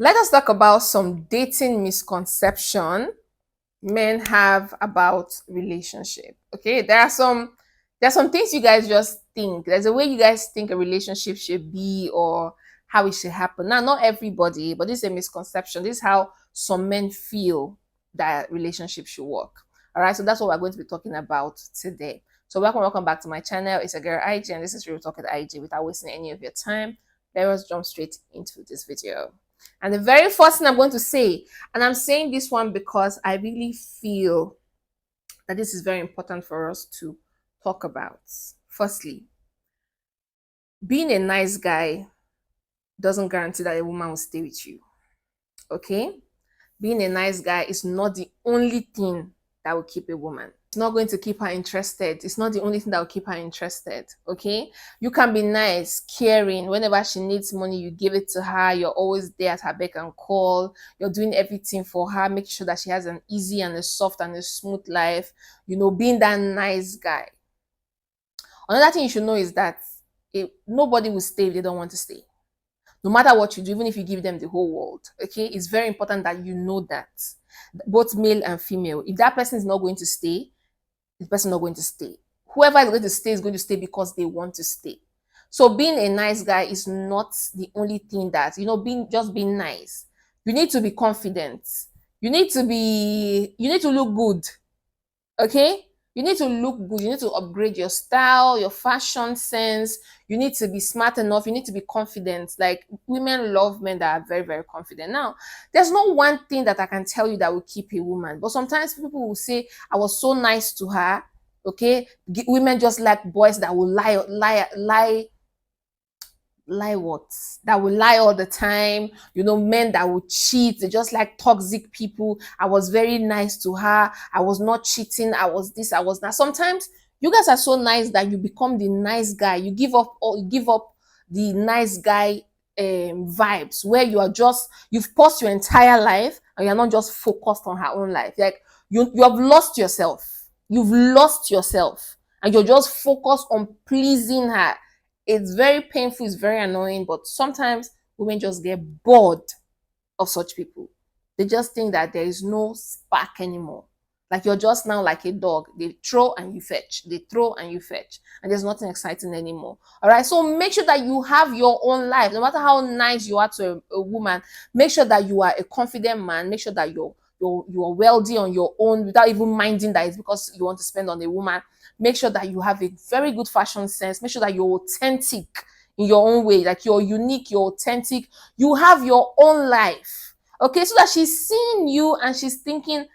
Let us talk about some dating misconception men have about relationship. Okay, there are some things you guys just think. There's a way you guys think a relationship should be or how it should happen. Now, not everybody, but this is a misconception. This is how some men feel that relationship should work. All right, so that's what we're going to be talking about today. So welcome back to my channel. It's a girl IJ, and this is Real Talk with IJ. Without wasting any of your time, let us jump straight into this video. And the very first thing I'm going to say, and I'm saying this one because I really feel that this is very important for us to talk about. Firstly, being a nice guy doesn't guarantee that a woman will stay with you. Okay? Being a nice guy is not the only thing that will keep a woman. It's not going to keep her interested. It's not the only thing that will keep her interested. Okay? You can be nice, caring. Whenever she needs money, you give it to her. You're always there at her beck and call. You're doing everything for her. Make sure that she has an easy and a soft and a smooth life. Being that nice guy. Another thing you should know is that nobody will stay if they don't want to stay. No matter what you do, even if you give them the whole world, okay, it's very important that you know that, both male and female. If that person is not going to stay, the person is not going to stay. Whoever is going to stay because they want to stay. So being a nice guy is not the only thing that, being nice. You need to be confident. You need to look good. Okay? You need to look good. You need to upgrade your style, your fashion sense. You need to be smart enough. You need to be confident. Like, women love men that are very, very confident. Now, there's no one thing that I can tell you that will keep a woman. But sometimes people will say, I was so nice to her. Okay? Women just like boys that will lie what? That will lie all the time. Men that will cheat. They just like toxic people. I was very nice to her. I was not cheating. I was this, I was that. Sometimes you guys are so nice that you become the nice guy. You give up the nice guy vibes, where you've paused your entire life and you're not just focused on her own life. Like, you have lost yourself. You've lost yourself and you're just focused on pleasing her. It's very painful, it's very annoying, but sometimes women just get bored of such people. They just think that there is no spark anymore. Like, you're just now like a dog. They throw and you fetch. They throw and you fetch. And there's nothing exciting anymore. All right. So make sure that you have your own life. No matter how nice you are to a woman, make sure that you are a confident man. Make sure that you're wealthy on your own without even minding that it's because you want to spend on a woman. Make sure that you have a very good fashion sense. Make sure that you're authentic in your own way. Like, you're unique, you're authentic. You have your own life. Okay, so that she's seeing you and she's thinking,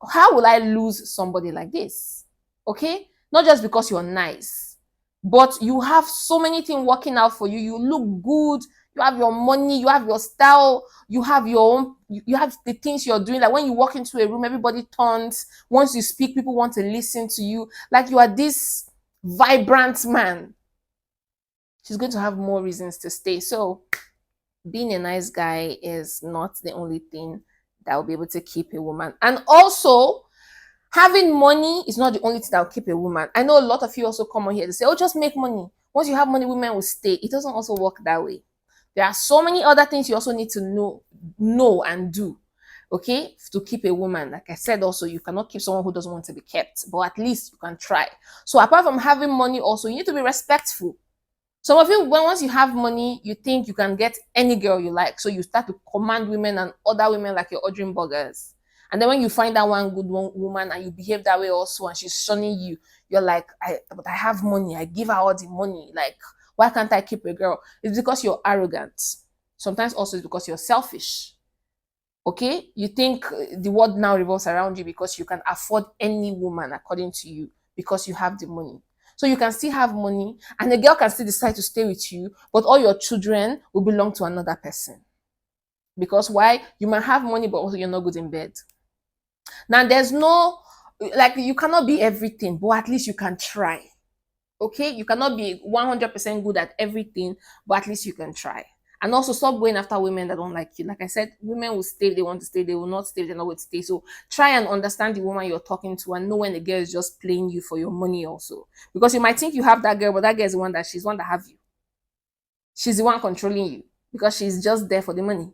how will I lose somebody like this? Okay, not just because you're nice, but you have so many things working out for you. You look good, you have your money, you have your style, you have your own, you have the things you're doing. Like, when you walk into a room, everybody turns. Once you speak, people want to listen to you. Like, you are this vibrant man. She's going to have more reasons to stay. So being a nice guy is not the only thing that will be able to keep a woman. And also, having money is not the only thing that will keep a woman. I know a lot of you also come on here to say, oh, just make money. Once you have money, women will stay. It doesn't also work that way. There are so many other things you also need to know and do, okay, to keep a woman. Like I said, also, you cannot keep someone who doesn't want to be kept, but at least you can try. So apart from having money, also, you need to be respectful. Some of you, once you have money, you think you can get any girl you like. So you start to command women and other women like you're ordering burgers. And then when you find that one good woman and you behave that way also, and she's shunning you, you're like, but I have money. I give her all the money. Like, why can't I keep a girl? It's because you're arrogant. Sometimes also it's because you're selfish. Okay? You think the world now revolves around you because you can afford any woman according to you because you have the money. So you can still have money and the girl can still decide to stay with you, but all your children will belong to another person. Because why? You might have money, but also you're not good in bed. Now, there's no, like, you cannot be everything, but at least you can try. Okay? You cannot be 100% good at everything, but at least you can try. And also, stop going after women that don't like you. Like I said, women will stay if they want to stay. They will not stay if they're not going to stay. So try and understand the woman you're talking to and know when the girl is just playing you for your money also. Because you might think you have that girl, but that girl is the one that have you. She's the one controlling you because she's just there for the money.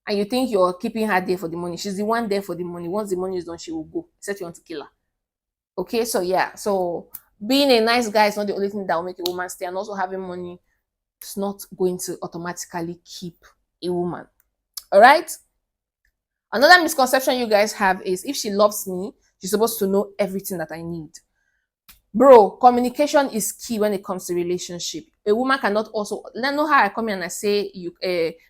and you think you're keeping her there for the money. She's the one there for the money. Once the money is done, she will go. Except you want to kill her. Okay, so yeah, so being a nice guy is not the only thing that will make a woman stay, and also having money is not going to automatically keep a woman. All right. Another misconception you guys have is if she loves me, she's supposed to know everything that I need. Bro, communication is key when it comes to relationship. A woman cannot also, let know how I come in and I say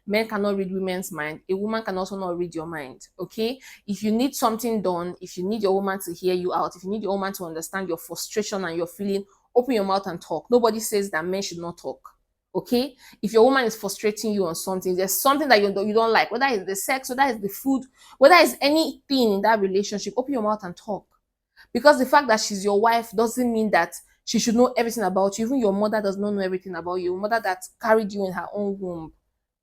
men cannot read women's mind. A woman can also not read your mind. Okay, if you need something done, if you need your woman to hear you out, if you need your woman to understand your frustration and your feeling, open your mouth and talk. Nobody says that men should not talk. Okay, if your woman is frustrating you on something, there's something that you don't like, whether it's the sex, whether it's the food, whether it's anything in that relationship, open your mouth and talk. Because the fact that she's your wife doesn't mean that she should know everything about you. Even your mother does not know everything about you. Your mother that carried you in her own womb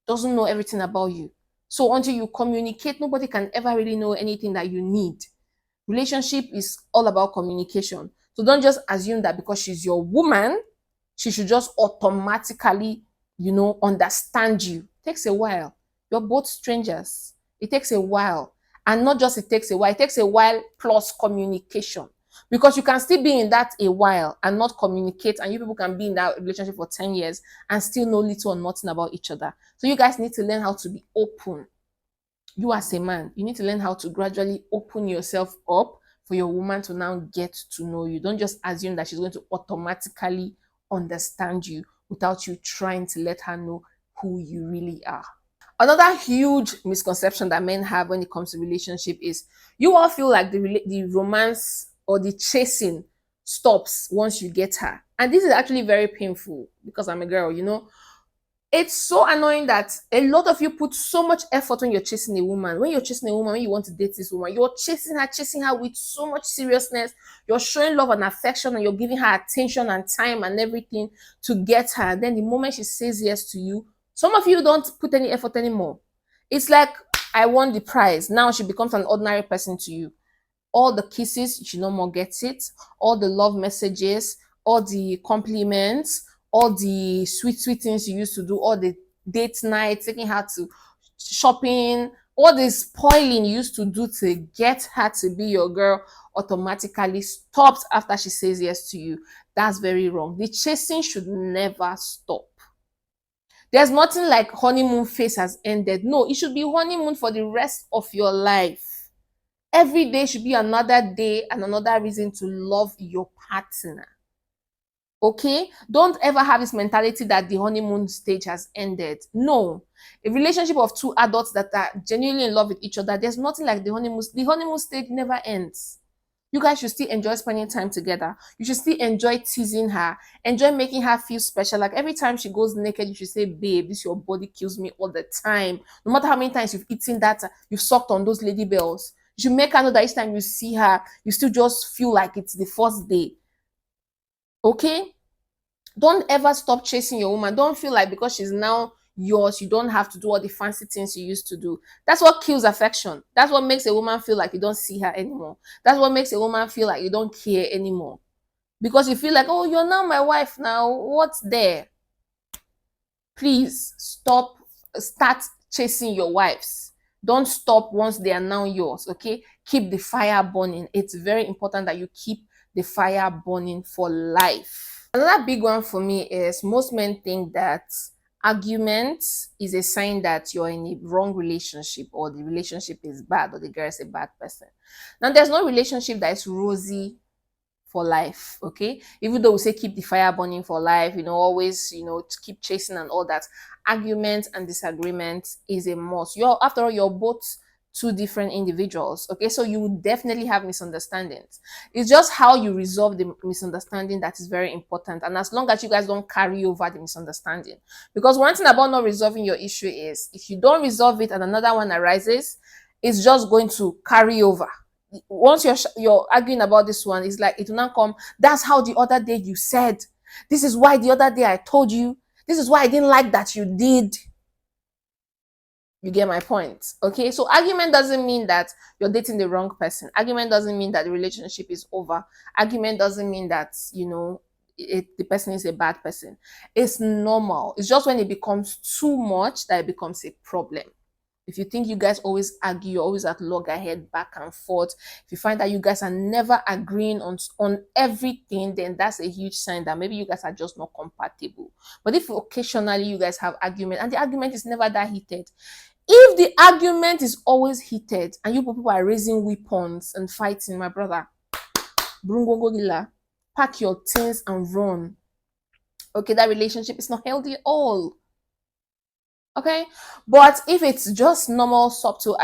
doesn't know everything about you. So until you communicate, nobody can ever really know anything that you need. Relationship is all about communication. So don't just assume that because she's your woman, she should just automatically, understand you. It takes a while. You're both strangers. It takes a while. And not just it takes a while plus communication. Because you can still be in that a while and not communicate, and you people can be in that relationship for 10 years and still know little or nothing about each other. So you guys need to learn how to be open. You as a man, you need to learn how to gradually open yourself up for your woman to now get to know you. Don't just assume that she's going to automatically understand you without you trying to let her know who you really are. Another huge misconception that men have when it comes to relationship is you all feel like the romance or the chasing stops once you get her. And this is actually very painful because I'm a girl. It's so annoying that a lot of you put so much effort when you're chasing a woman. When you're chasing a woman, when you want to date this woman, you're chasing her with so much seriousness. You're showing love and affection and you're giving her attention and time and everything to get her. And then the moment she says yes to you, some of you don't put any effort anymore. It's like, I won the prize. Now she becomes an ordinary person to you. All the kisses, she no more gets it. All the love messages, all the compliments, all the sweet, sweet things you used to do, all the date nights, taking her to shopping, all the spoiling you used to do to get her to be your girl automatically stops after she says yes to you. That's very wrong. The chasing should never stop. There's nothing like honeymoon phase has ended. No, it should be honeymoon for the rest of your life. Every day should be another day and another reason to love your partner. Okay? Don't ever have this mentality that the honeymoon stage has ended. No. A relationship of two adults that are genuinely in love with each other, there's nothing like the honeymoon. The honeymoon stage never ends. You guys should still enjoy spending time together. You should still enjoy teasing her, enjoy making her feel special. Like every time she goes naked, you should say, babe, this your body kills me all the time. No matter how many times you've eaten that, you've sucked on those lady bells. You should make her know that each time you see her, you still just feel like it's the first day. Okay? Don't ever stop chasing your woman. Don't feel like because she's now yours, you don't have to do all the fancy things you used to do. That's what kills affection. That's what makes a woman feel like you don't see her anymore. That's what makes a woman feel like you don't care anymore. Because you feel like, oh, you're now my wife now. What's there? Please start chasing your wives. Don't stop once they are now yours, okay? Keep the fire burning. It's very important that you keep the fire burning for life. Another big one for me is most men think that argument is a sign that you're in a wrong relationship or the relationship is bad or the girl is a bad person. Now, there's no relationship that is rosy for life, okay? Even though we say keep the fire burning for life, always, to keep chasing and all that, argument and disagreement is a must. After all, you're both two different individuals, okay? So you will definitely have misunderstandings. It's just how you resolve the misunderstanding that is very important. And as long as you guys don't carry over the misunderstanding, because one thing about not resolving your issue is if you don't resolve it and another one arises, it's just going to carry over. Once you're arguing about this one, it's like it will not come. That's how the other day you said. This is why the other day I told you. This is why I didn't like that you did. You get my point. Okay, so argument doesn't mean that you're dating the wrong person. Argument doesn't mean that the relationship is over. Argument doesn't mean that the person is a bad person. It's normal. It's just when it becomes too much that it becomes a problem. If you think you guys always argue, you're always at loggerhead back and forth, if you find that you guys are never agreeing on everything, then that's a huge sign that maybe you guys are just not compatible. But if occasionally you guys have argument and the argument is never that heated, if the argument is always heated and you people are raising weapons and fighting, my brother, brungogogila, pack your things and run. Okay, that relationship is not healthy at all. Okay, but if it's just normal subtle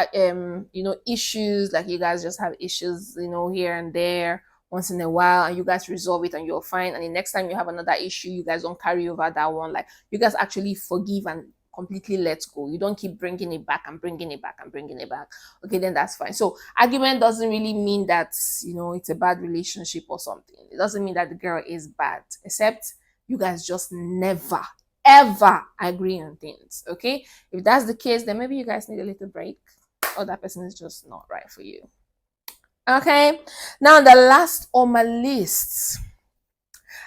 issues, like you guys just have issues, here and there once in a while, and you guys resolve it and you're fine, and the next time you have another issue, you guys don't carry over that one, like you guys actually forgive and completely let go. You don't keep bringing it back and bringing it back and bringing it back. Okay, then that's fine. So argument doesn't really mean that it's a bad relationship or something. It doesn't mean that the girl is bad, except you guys just never ever agree on things. Okay, if that's the case, then maybe you guys need a little break, or that person is just not right for you. Okay, now the last on my list,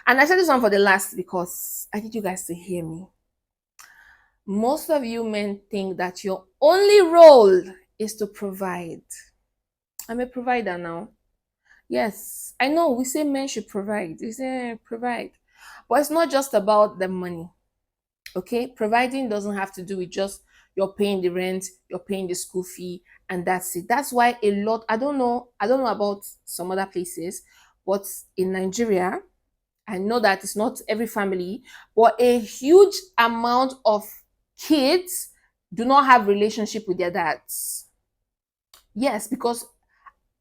and I said this one for the last because I need you guys to hear me. Most of you men think that your only role is to provide. I'm a provider now. Yes, I know we say men should provide. We say provide, but it's not just about the money. Okay, providing doesn't have to do with just you're paying the rent, you're paying the school fee, and that's it. That's why a lot, I don't know about some other places, but in Nigeria, I know that it's not every family, but a huge amount of kids do not have relationship with their dads. Yes, because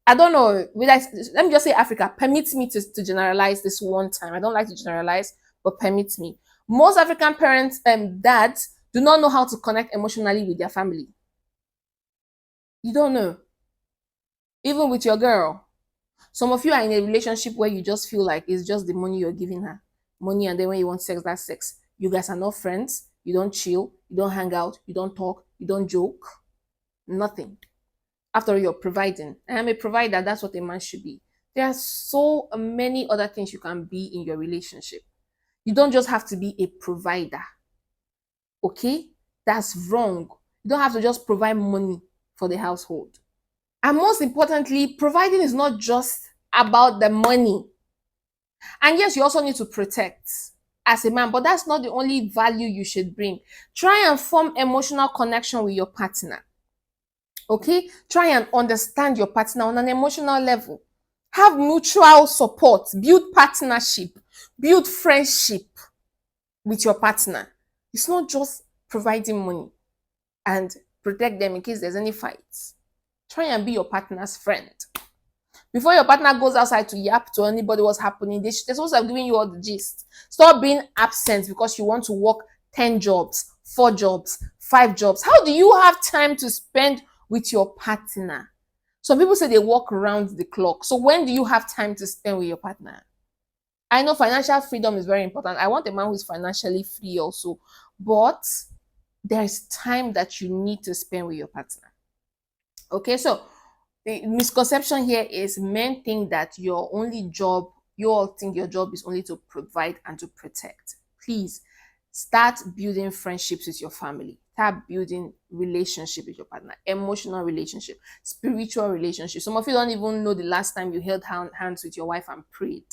I don't know. Let me just say Africa. Permits me to generalize this one time. I don't like to generalize, but permits me. Most African parents and dads do not know how to connect emotionally with their family. You don't know. Even with your girl. Some of you are in a relationship where you just feel like it's just the money you're giving her. Money, and then when you want sex, that's sex. You guys are not friends. You don't chill. You don't hang out. You don't talk. You don't joke. Nothing. After all, you're providing. I am a provider. That's what a man should be. There are so many other things you can be in your relationship. You don't just have to be a provider. Okay? That's wrong. You don't have to just provide money for the household. And most importantly, providing is not just about the money. And yes, you also need to protect as a man, but that's not the only value you should bring. Try and form emotional connection with your partner. Okay? Try and understand your partner on an emotional level. Have mutual support, build partnership, build friendship with your partner. It's not just providing money, and protect them in case there's any fights. Try and be your partner's friend. Before your partner goes outside to yap to anybody what's happening, they're supposed to have given you all the gist. Stop being absent because you want to work 10 jobs, 4 jobs, 5 jobs. How do you have time to spend with your partner? Some people say they work around the clock. So when do you have time to spend with your partner? I know financial freedom is very important. I want a man who is financially free also. But there's time that you need to spend with your partner. Okay, so the misconception here is men think that your only job, you all think your job is only to provide and to protect. Please start building friendships with your family. Start building relationship with your partner, emotional relationship, spiritual relationship. Some of you don't even know the last time you held hands with your wife and prayed.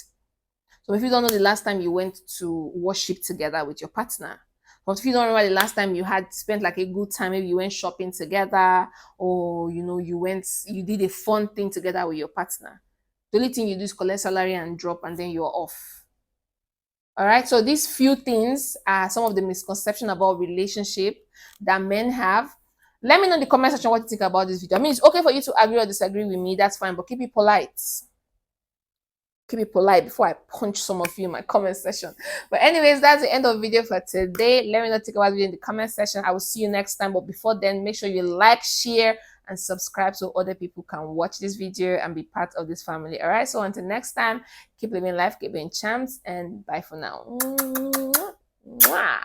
So if you don't know the last time you went to worship together with your partner, but if you don't remember the last time you had spent like a good time, maybe you went shopping together, or you did a fun thing together with your partner. The only thing you do is collect salary and drop, and then you're off. All right. So these few things are some of the misconceptions about relationship that men have. Let me know in the comment section what you think about this video. I mean, it's okay for you to agree or disagree with me. That's fine, but keep it polite. Keep it polite before I punch some of you in my comment section. But anyways, that's the end of the video for today. Let me know think about it in the comment section. I will see you next time. But before then, make sure you like, share, and subscribe so other people can watch this video and be part of this family. All right. So until next time, keep living life, keep being champs, and bye for now. Mwah.